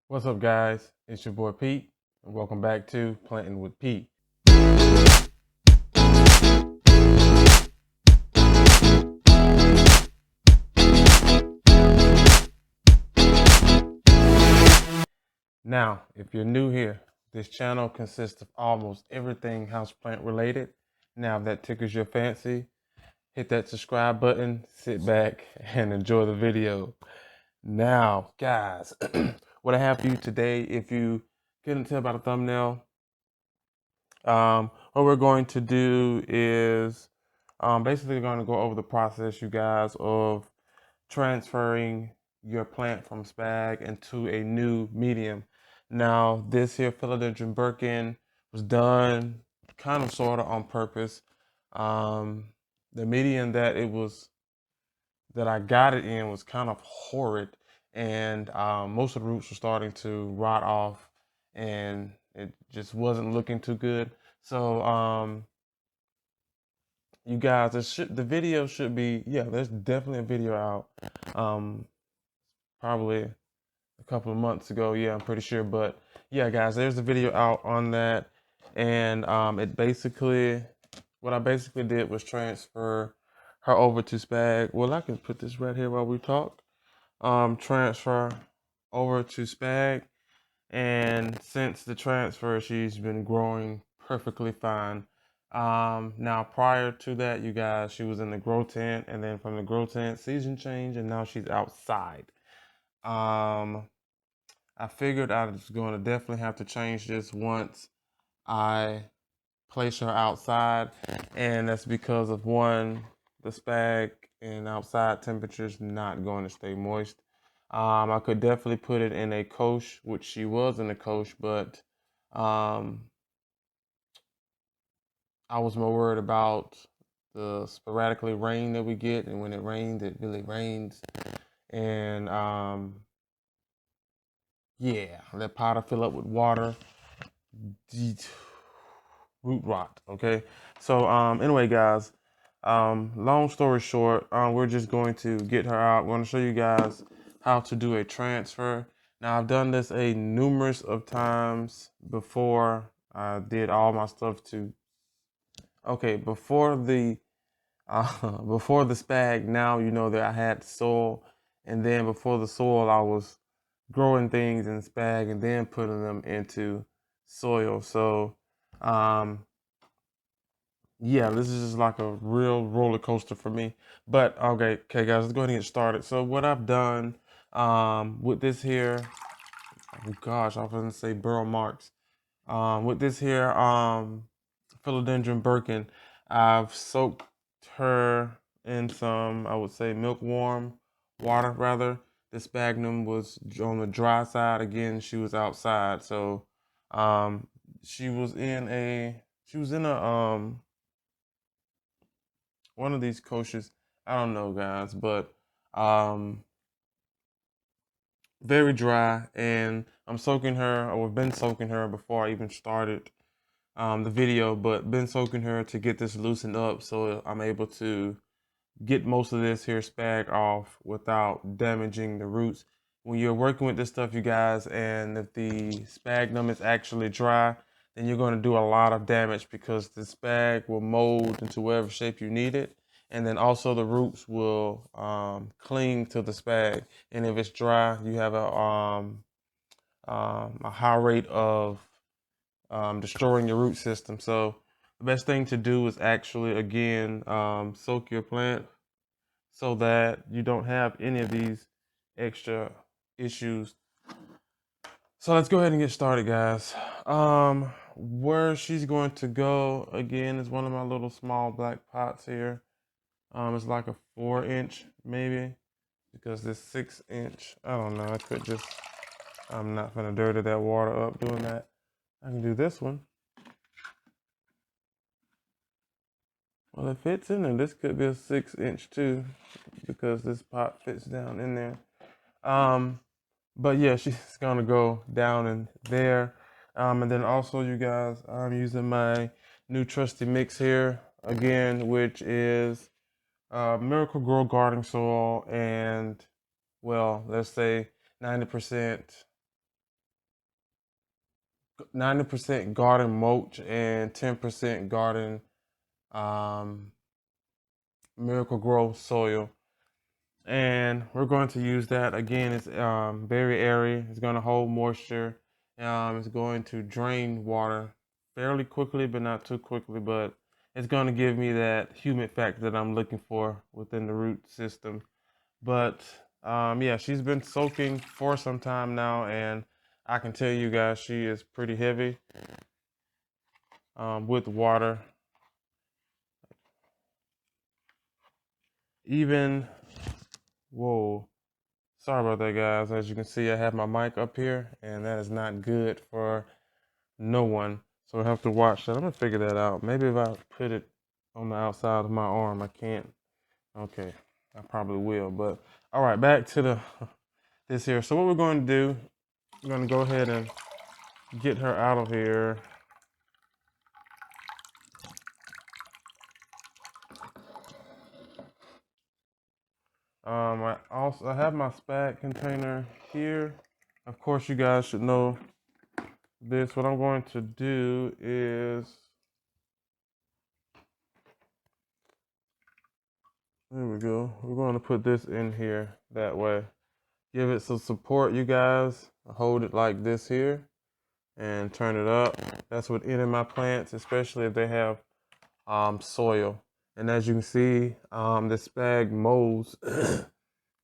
What's up, guys? It's your boy Pete, and welcome back to Planting with Pete. Now, if you're new here, this channel consists of almost everything houseplant related. Now, if that tickles your fancy, hit that subscribe button, sit back, and enjoy the video. Now, guys, what I have for you today, if you couldn't tell by the thumbnail, what we're going to do is basically going to go over the process, you guys, of transferring your plant from spag into a new medium. Now, this here philodendron Birkin was done kind of sort of on purpose. The medium that I got it in was kind of horrid, and most of the roots were starting to rot off, and it just wasn't looking too good. So, you guys, the video should be, yeah, there's definitely a video out. Probably a couple of months ago. Yeah, I'm pretty sure. But yeah, guys, there's a video out on that. And what I basically did was transfer her over to Spag. Well, I can put this right here while we talk. Transfer over to Spag. And since the transfer, she's been growing perfectly fine. Now prior to that, you guys, she was in the grow tent, and then from the grow tent, season change, and now she's outside. I figured I was going to definitely have to change this once I place her outside, and that's because of one, the spag and outside temperatures not going to stay moist. I could definitely put it in a coach, which she was in a coach, but um, I was more worried about the sporadically rain that we get, and when it rains, it really rains, and yeah, let pot will fill up with water, root rot. Okay, so anyway, guys, long story short, we're just going to get her out. We're going to show you guys how to do a transfer. Now, I've done this a numerous of times before. I did all my stuff to before the before the spag. Now you know that I had soil, and then before the soil, I was growing things in spag and then putting them into soil. So yeah, this is just like a real roller coaster for me. But okay, guys, let's go ahead and get started. So what I've done with this here, oh gosh, I was gonna say burrow marks. With this here philodendron Birkin, I've soaked her in some, I would say, milk warm water rather. The sphagnum was on the dry side. Again, she was outside, so um, she was in a one of these coaches. I don't know, guys, but um, very dry, and I'm soaking her, or have been soaking her before I even started the video, but been soaking her to get this loosened up so I'm able to get most of this here spag off without damaging the roots. When you're working with this stuff, you guys, and if the sphagnum is actually dry, then you're going to do a lot of damage because the spag will mold into whatever shape you need it. And then also the roots will cling to the spag. And if it's dry, you have a high rate of destroying your root system. So the best thing to do is actually, again, soak your plant so that you don't have any of these extra issues. So let's go ahead and get started, guys. Where she's going to go, again, is one of my little small black pots here. It's like a 4-inch maybe, because this 6-inch, I don't know, I could just, I'm not gonna dirty that water up doing that. I can do this one. Well, it fits in there. This could be a 6-inch too, because this pot fits down in there. But yeah, she's gonna go down in there. And then also, you guys, I'm using my new trusty mix here again, which is Miracle Grow garden soil and, well, let's say 90% 90% garden mulch and 10% garden um, Miracle Grow soil. And we're going to use that. Again, it's very airy. It's going to hold moisture. It's going to drain water fairly quickly, but not too quickly. But it's going to give me that humid factor that I'm looking for within the root system. But yeah, she's been soaking for some time now, and I can tell you guys she is pretty heavy with water. Even, whoa, sorry about that, guys. As you can see, I have my mic up here, and that is not good for no one. So I have to watch that. I'm gonna figure that out. Maybe if I put it on the outside of my arm, I can't. Okay, I probably will. But all right, back to this here. So what we're going to do, we're going to go ahead and get her out of here. I have my spag container here. Of course, you guys should know this. What I'm going to do is, there we go. We're going to put this in here that way. Give it some support, you guys. Hold it like this here and turn it up. That's what any of my plants, especially if they have soil. And as you can see, the spag molds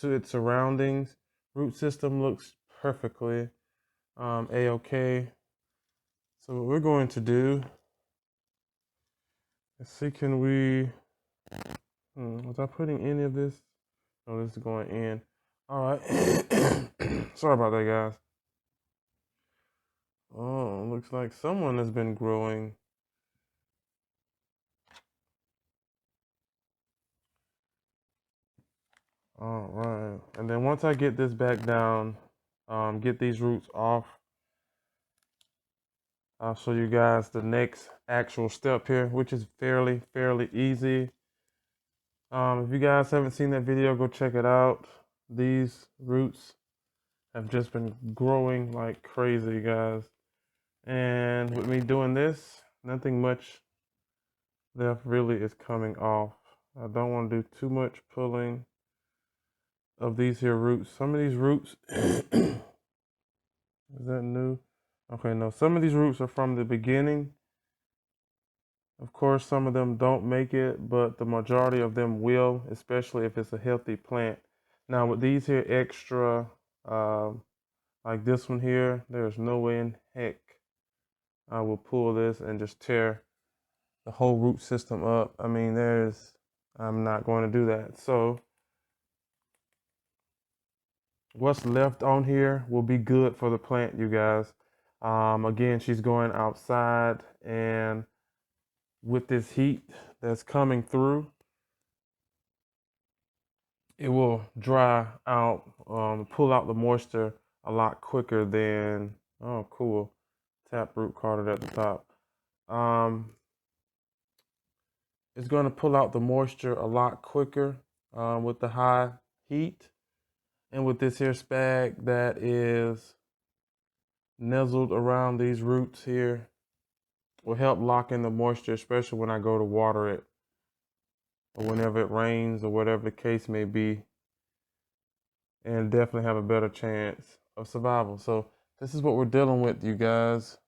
to its surroundings. Root system looks perfectly a-okay. So what we're going to do, let's see, can we, was I putting any of this? No, this is going in. All right. Sorry about that, guys. Oh, looks like someone has been growing. All right. And then once I get this back down, get these roots off, I'll show you guys the next actual step here, which is fairly easy. If you guys haven't seen that video, go check it out. These roots have just been growing like crazy, guys. And with me doing this, nothing much left really is coming off. I don't want to do too much pulling of these here roots. Some of these roots, is that new? Okay, no, some of these roots are from the beginning. Of course, some of them don't make it, but the majority of them will, especially if it's a healthy plant. Now with these here extra, like this one here, there's no way in heck I will pull this and just tear the whole root system up. I mean, I'm not going to do that. So what's left on here will be good for the plant, you guys. Again, she's going outside, and with this heat that's coming through, it will dry out, pull out the moisture a lot quicker than, oh, cool, taproot carded at the top. It's going to pull out the moisture a lot quicker with the high heat. And with this here spag that is nuzzled around these roots here, will help lock in the moisture, especially when I go to water it, or whenever it rains, or whatever the case may be, and definitely have a better chance of survival. So this is what we're dealing with, you guys.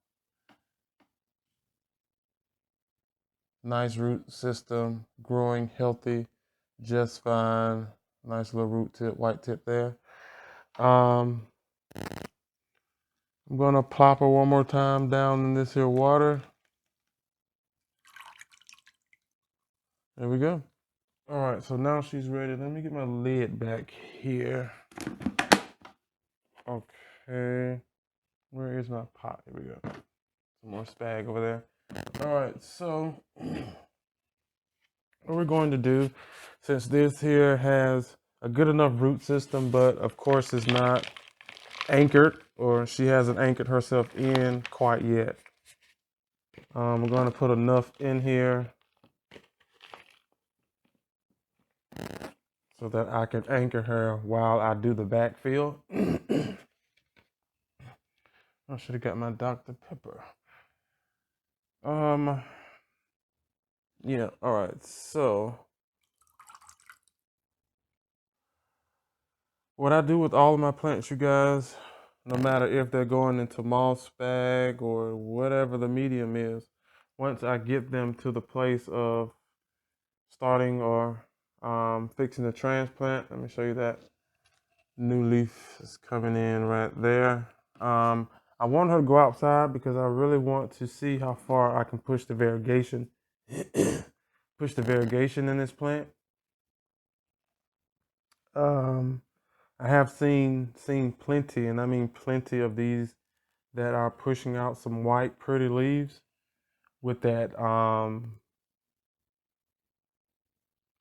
Nice root system, growing healthy, just fine. Nice little root tip, white tip there. I'm gonna plop her one more time down in this here water. There we go. All right, so now she's ready. Let me get my lid back here. Okay, where is my pot? Here we go. Some more spag over there. All right, so what we're going to do, since this here has a good enough root system, but of course it's not anchored, or she hasn't anchored herself in quite yet. We're going to put enough in here so that I can anchor her while I do the backfill. I should have got my Dr. Pepper. Yeah, all right. So what I do with all of my plants, you guys, no matter if they're going into moss bag or whatever the medium is, once I get them to the place of starting or fixing the transplant, let me show you that. New leaf is coming in right there. I want her to go outside because I really want to see how far I can push the variegation, push the variegation in this plant. I have seen plenty, and I mean plenty of these that are pushing out some white pretty leaves with that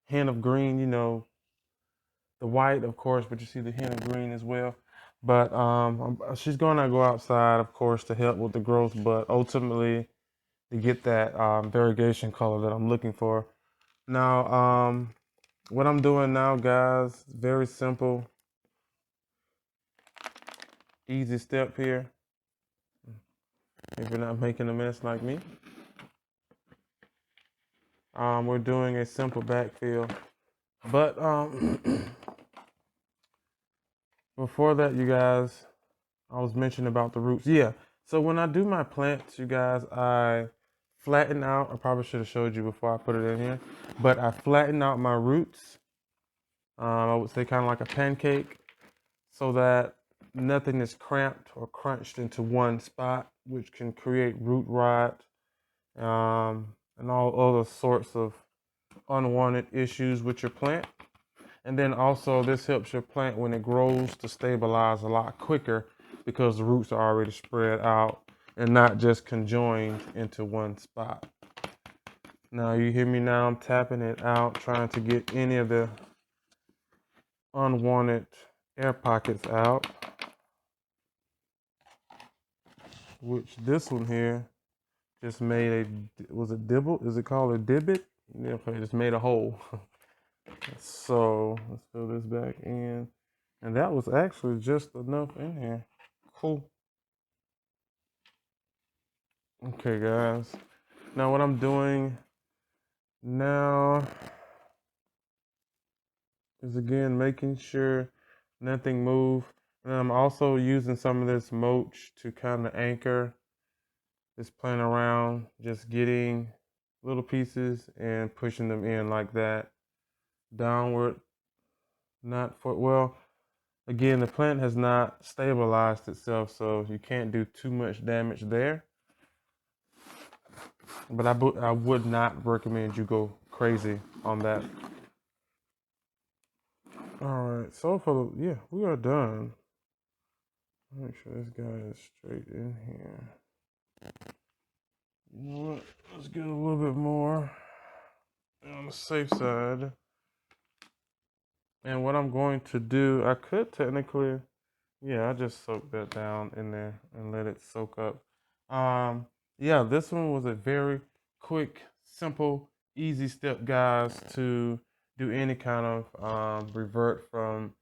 hint of green, you know, the white of course, but you see the hint of green as well. But she's gonna go outside, of course, to help with the growth, but ultimately to get that variegation color that I'm looking for. Now, what I'm doing now, guys, very simple, easy step here. If you're not making a mess like me, we're doing a simple backfill. But before that, you guys, I was mentioning about the roots. Yeah. So when I do my plants, you guys, I flatten out. I probably should have showed you before I put it in here, but I flatten out my roots. I would say kind of like a pancake, so that nothing is cramped or crunched into one spot, which can create root rot and all other sorts of unwanted issues with your plant. And then also this helps your plant when it grows to stabilize a lot quicker because the roots are already spread out and not just conjoined into one spot. Now you hear me now, I'm tapping it out, trying to get any of the unwanted air pockets out. Which this one here just made a, was it dibble? Is it called a divot? Yeah, okay, just made a hole. So let's fill this back in. And that was actually just enough in here. Cool. Okay, guys. Now what I'm doing now is again making sure nothing moves. And I'm also using some of this mulch to kind of anchor this plant around, just getting little pieces and pushing them in like that. Downward, not for, well, again, the plant has not stabilized itself, so you can't do too much damage there. But I would not recommend you go crazy on that. All right, so for the, yeah, we are done. Make sure this guy is straight in here. You know what? Let's get a little bit more on the safe side. And what I'm going to do, I could technically, yeah, I just soak that down in there and let it soak up. Yeah, this one was a very quick, simple, easy step, guys, to do any kind of revert from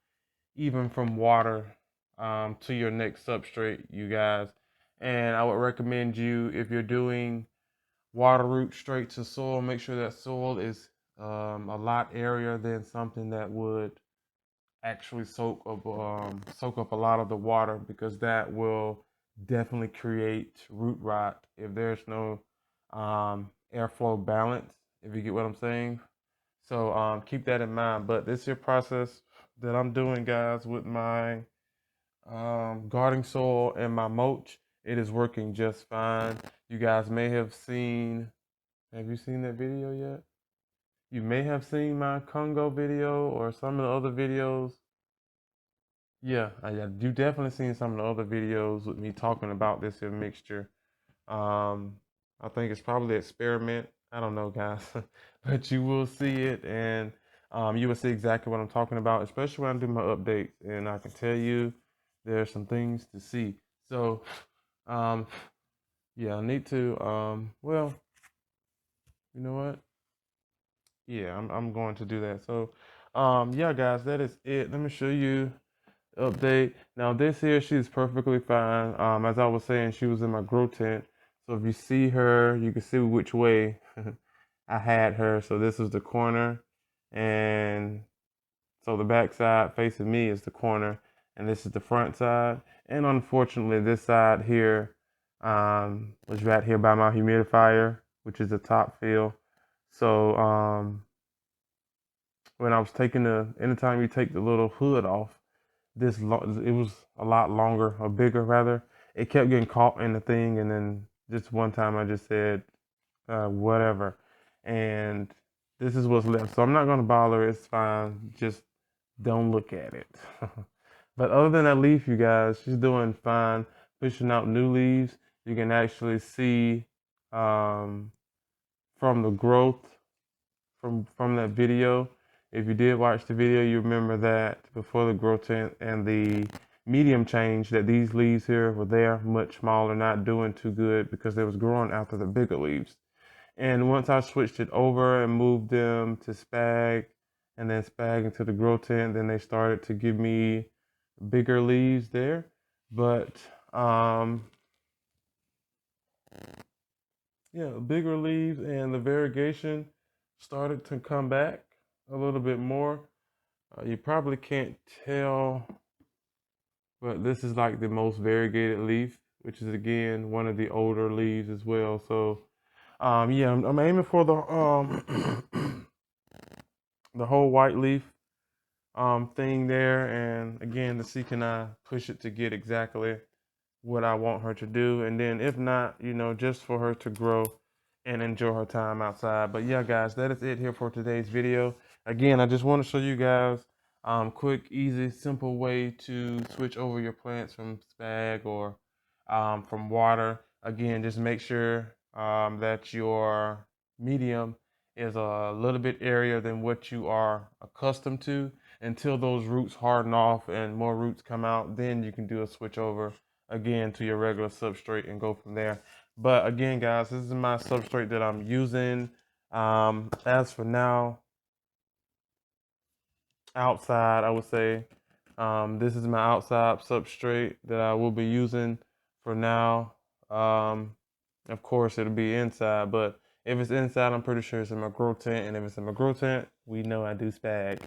even from water to your next substrate, you guys. And I would recommend you, if you're doing water root straight to soil, make sure that soil is a lot airier than something that would actually soak up a lot of the water, because that will definitely create root rot if there's no airflow balance, if you get what I'm saying. So keep that in mind. But this is your process that I'm doing, guys, with my gardening soil and my mulch. It is working just fine. You guys may have seen, have you seen that video yet? You may have seen my Congo video or some of the other videos. Yeah, you definitely seen some of the other videos with me talking about this here mixture. Um, I think it's probably experiment. I don't know, guys, but you will see it, and you will see exactly what I'm talking about, especially when I do my updates. And I can tell you, there's some things to see. So, um, yeah, I need to. Well, you know what? Yeah, I'm going to do that. So, yeah, guys, that is it. Let me show you update. Now this here, she's perfectly fine. As I was saying, she was in my grow tent. So if you see her, you can see which way I had her. So this is the corner, and so the back side facing me is the corner, and this is the front side. And unfortunately, this side here was right here by my humidifier, which is the top fill. So when I was taking anytime you take the little hood off, it was a lot longer or bigger rather. It kept getting caught in the thing, and then just one time I just said whatever, and this is what's left. So I'm not gonna bother. It's fine. Just don't look at it. But other than that leaf, you guys, she's doing fine, pushing out new leaves. You can actually see um, from the growth from that video. If you did watch the video, you remember that before the growth tent and the medium change, that these leaves here were there, much smaller, not doing too good because they was growing after the bigger leaves. And once I switched it over and moved them to spag and then spag into the grow tent, then they started to give me bigger leaves there. But yeah, bigger leaves, and the variegation started to come back a little bit more. You probably can't tell, but this is like the most variegated leaf, which is again one of the older leaves as well. So yeah, I'm aiming for the the whole white leaf thing there, and again to see can I push it to get exactly what I want her to do, and then if not, you know, just for her to grow and enjoy her time outside. But yeah, guys, that is it here for today's video. Again, I just want to show you guys quick, easy, simple way to switch over your plants from spag or from water. Again, just make sure that your medium is a little bit airier than what you are accustomed to until those roots harden off and more roots come out. Then you can do a switch over again to your regular substrate and go from there. But again, guys, this is my substrate that I'm using. As for now, outside, I would say this is my outside substrate that I will be using for now. Of course, it'll be inside, but if it's inside, I'm pretty sure it's in my grow tent. And if it's in my grow tent, we know I do spag.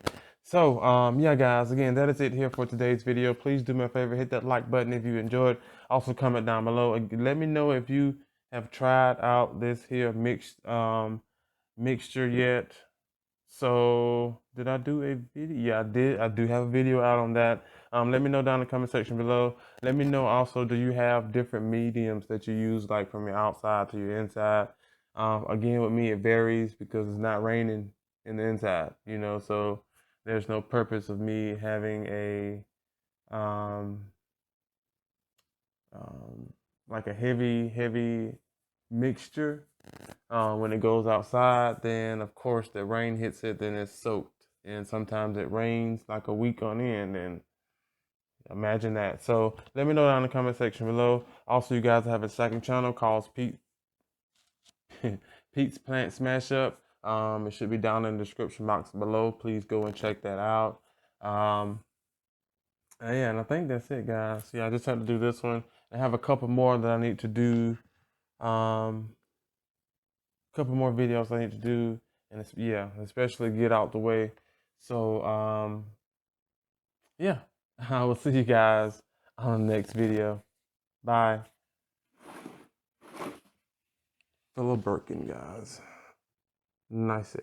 So, yeah, guys, again, that is it here for today's video. Please do me a favor, hit that like button if you enjoyed. Also, comment down below. Let me know if you have tried out this here mixture yet. So did I do a video? Yeah, I did. I do have a video out on that. Let me know down in the comment section below. Let me know also, do you have different mediums that you use, like from your outside to your inside? Again, with me, it varies because it's not raining in the inside, you know, so there's no purpose of me having a um, like a heavy mixture. When it goes outside, then of course the rain hits it, then it's soaked. And sometimes it rains like a week on end, and imagine that. So let me know down in the comment section below. Also, you guys have a second channel called Pete's Plant Smash Up. It should be down in the description box below. Please go and check that out. Yeah, and I think that's it, guys. Yeah, I just had to do this one. I have a couple more that I need to do. Couple more videos I need to do, and yeah, especially get out the way. So yeah, I will see you guys on the next video. Bye. Philip Birkin, guys. Nice.